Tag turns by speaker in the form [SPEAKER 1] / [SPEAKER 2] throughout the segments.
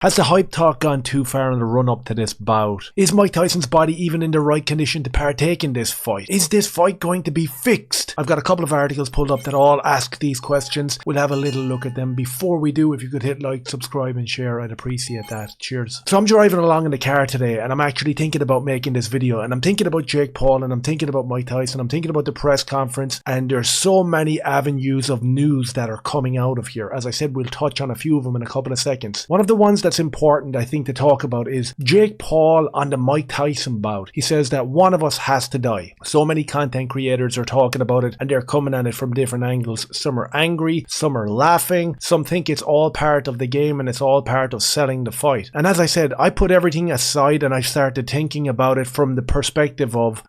[SPEAKER 1] Has the hype talk gone too far in the run-up to this bout? Is Mike Tyson's body even in the right condition to partake in this fight? Is this fight going to be fixed? I've got a couple of articles pulled up that all ask these questions. We'll have a little look at them. Before we do, if you could hit like, subscribe and share, I'd appreciate that. Cheers. So I'm driving along in the car today and I'm actually thinking about making this video, and I'm thinking about Jake Paul and I'm thinking about Mike Tyson. I'm thinking about the press conference, and there's so many avenues of news that are coming out of here. As I said, we'll touch on a few of them in a couple of seconds. One of the ones that's important, I think, to talk about is Jake Paul on the Mike Tyson bout. He says that one of us has to die. So many content creators are talking about it and they're coming at it from different angles. Some are angry, some are laughing, some think it's all part of the game and it's all part of selling the fight. And as I said, I put everything aside and I started thinking about it from the perspective of,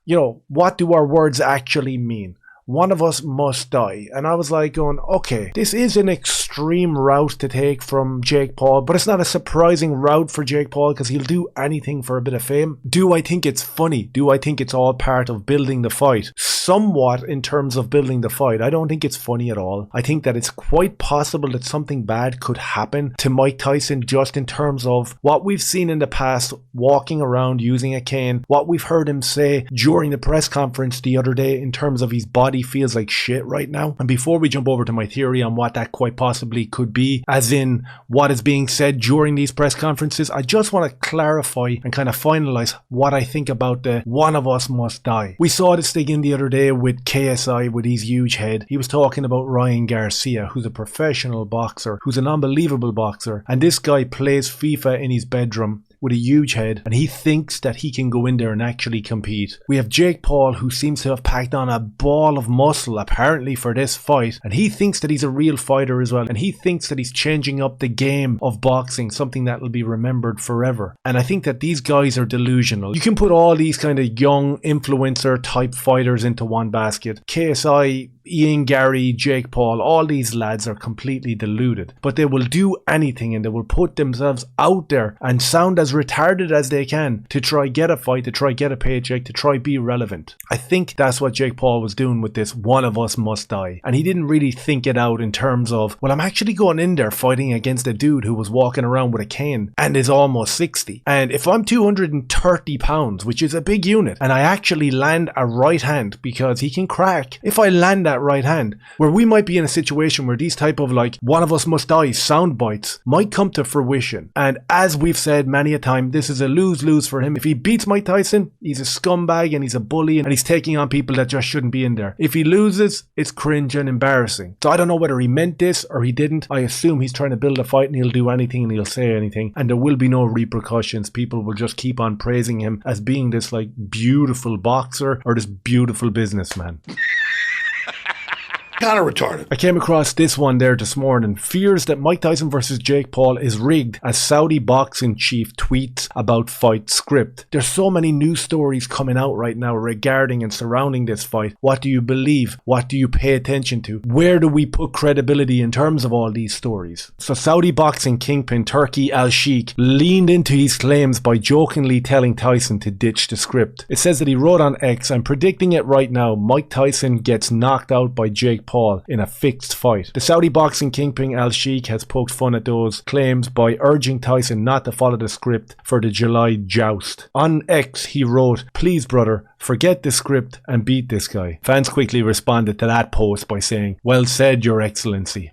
[SPEAKER 1] what do our words actually mean? One of us must die. And I was like going, okay, this is an extreme route to take from Jake Paul, but it's not a surprising route for Jake Paul because he'll do anything for a bit of fame. Do I think it's funny? Do I think it's all part of building the fight? Somewhat in terms of building the fight. I don't think it's funny at all. I think that it's quite possible that something bad could happen to Mike Tyson just in terms of what we've seen in the past, walking around using a cane, what we've heard him say during the press conference the other day in terms of his body feels like shit right now. And before we jump over to my theory on what that quite possibly could be, as in what is being said during these press conferences, I just want to clarify and kind of finalize what I think about the one of us must die. We saw this thing in the other day with KSI with his huge head. He was talking about Ryan Garcia, who's a professional boxer, who's an unbelievable boxer, and this guy plays FIFA in his bedroom with a huge head, and he thinks that he can go in there and actually compete. We have Jake Paul, who seems to have packed on a ball of muscle apparently for this fight, and he thinks that he's a real fighter as well, and he thinks that he's changing up the game of boxing, something that will be remembered forever. And I think that these guys are delusional. You can put all these kind of young influencer type fighters into one basket. KSI, Ian Gary, Jake Paul, all these lads are completely deluded, but they will do anything and they will put themselves out there and sound as retarded as they can to try get a fight, to try get a paycheck, to try be relevant. I think that's what Jake Paul was doing with this one of us must die, and he didn't really think it out in terms of, well, I'm actually going in there fighting against a dude who was walking around with a cane and is almost 60, and if I'm 230 pounds, which is a big unit, and I actually land a right hand, because he can crack, if I land that right hand, where we might be in a situation where these type of like one of us must die sound bites might come to fruition. And as we've said many a time, this is a lose-lose for him. If he beats Mike Tyson, he's a scumbag and he's a bully and he's taking on people that just shouldn't be in there. If he loses, it's cringe and embarrassing. So I don't know whether he meant this or he didn't. I assume he's trying to build a fight and he'll do anything and he'll say anything, and there will be no repercussions. People will just keep on praising him as being this like beautiful boxer or this beautiful businessman.
[SPEAKER 2] Kind of retarded.
[SPEAKER 1] I came across this one there this morning. Fears that Mike Tyson versus Jake Paul is rigged as Saudi boxing chief tweets about fight script. There's so many news stories coming out right now regarding and surrounding this fight. What do you believe? What do you pay attention to? Where do we put credibility in terms of all these stories? So Saudi boxing kingpin Turki Al-Sheikh leaned into his claims by jokingly telling Tyson to ditch the script. It says that he wrote on X, "I'm predicting it right now. Mike Tyson gets knocked out by Jake Paul in a fixed fight." The Saudi boxing kingpin Al-Sheikh has poked fun at those claims by urging Tyson not to follow the script for the July joust. On X, he wrote, "Please, brother, forget the script and beat this guy." Fans quickly responded to that post by saying, "Well said, Your Excellency."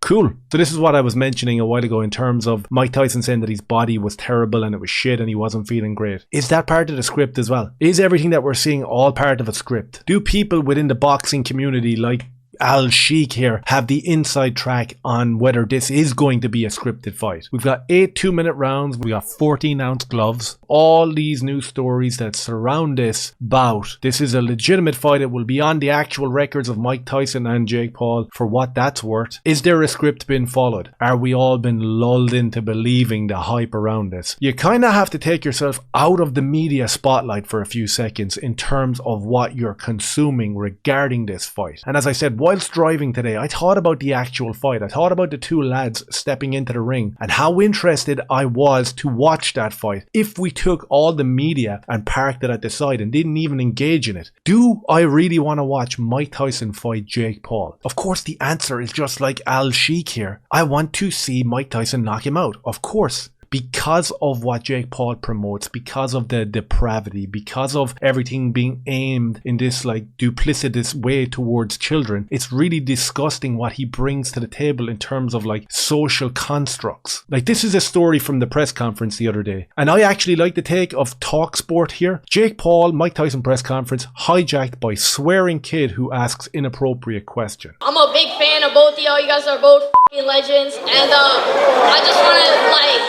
[SPEAKER 1] Cool. So this is what I was mentioning a while ago in terms of Mike Tyson saying that his body was terrible and it was shit and he wasn't feeling great. Is that part of the script as well? Is everything that we're seeing all part of a script? Do people within the boxing community like Al-Sheikh here have the inside track on whether this is going to be a scripted fight? We've got 8 2-minute rounds, we got 14-ounce gloves, all these news stories that surround this bout. This is a legitimate fight. It will be on the actual records of Mike Tyson and Jake Paul for what that's worth. Is there a script been followed? Are we all been lulled into believing the hype around this? You kind of have to take yourself out of the media spotlight for a few seconds in terms of what you're consuming regarding this fight. And as I said, whilst driving today, I thought about the actual fight. I thought about the two lads stepping into the ring and how interested I was to watch that fight if we took all the media and parked it at the side and didn't even engage in it. Do I really want to watch Mike Tyson fight Jake Paul? Of course the answer is just like Al-Sheikh here. I want to see Mike Tyson knock him out. Of course. because of what Jake Paul promotes, because of the depravity, because of everything being aimed in this like duplicitous way towards children. It's really disgusting what he brings to the table in terms of like social constructs. Like, this is a story from the press conference the other day, and I actually like the take of TalkSport here. Jake Paul, Mike Tyson press conference hijacked by swearing kid who asks inappropriate question.
[SPEAKER 2] I'm a big fan of both of y'all. You guys are both f***ing legends, and I just want to like.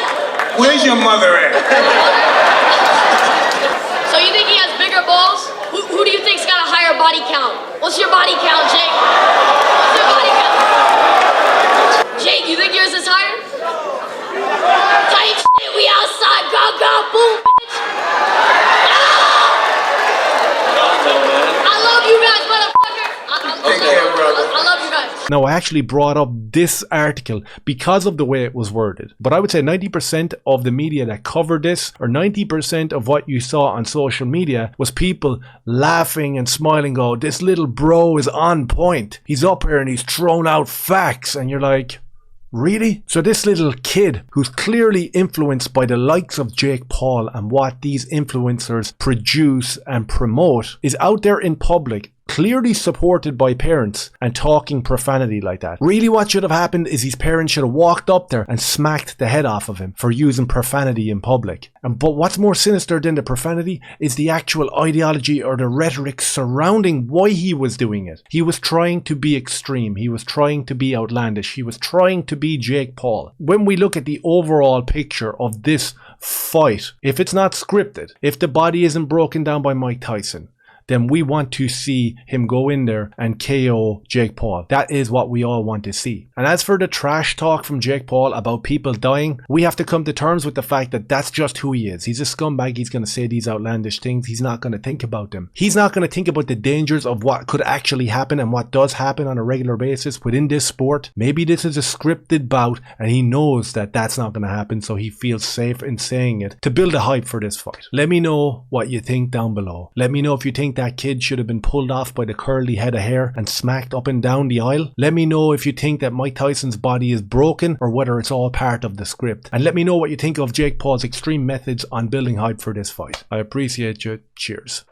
[SPEAKER 3] Where's your mother at?
[SPEAKER 2] So you think he has bigger balls? Who do you think's got a higher body count? What's your body count, Jake? What's your body count? Jake, you think yours is higher? Tight shit, we outside, go, go, boom, bitch. I love you guys, motherfucker. I love you guys.
[SPEAKER 1] Now, I actually brought up this article because of the way it was worded, but I would say 90% of the media that covered this, or 90% of what you saw on social media, was people laughing and smiling, go, this little bro is on point. He's up here and he's thrown out facts, and you're like, really? So this little kid, who's clearly influenced by the likes of Jake Paul and what these influencers produce and promote, is out there in public, clearly supported by parents, and talking profanity like that. Really, what should have happened is his parents should have walked up there and smacked the head off of him for using profanity in public. But what's more sinister than the profanity is the actual ideology or the rhetoric surrounding why he was doing it. He was trying to be extreme. He was trying to be outlandish. He was trying to be Jake Paul. When we look at the overall picture of this fight, if it's not scripted, if the body isn't broken down by Mike Tyson, then we want to see him go in there and KO Jake Paul. That is what we all want to see. And as for the trash talk from Jake Paul about people dying, we have to come to terms with the fact that that's just who he is. He's a scumbag. He's going to say these outlandish things. He's not going to think about them. He's not going to think about the dangers of what could actually happen and what does happen on a regular basis within this sport. Maybe this is a scripted bout and he knows that that's not going to happen, so he feels safe in saying it to build a hype for this fight. Let me know what you think down below. Let me know if you think that kid should have been pulled off by the curly head of hair and smacked up and down the aisle. Let me know if you think that Mike Tyson's body is broken or whether it's all part of the script. And let me know what you think of Jake Paul's extreme methods on building hype for this fight. I appreciate you. Cheers.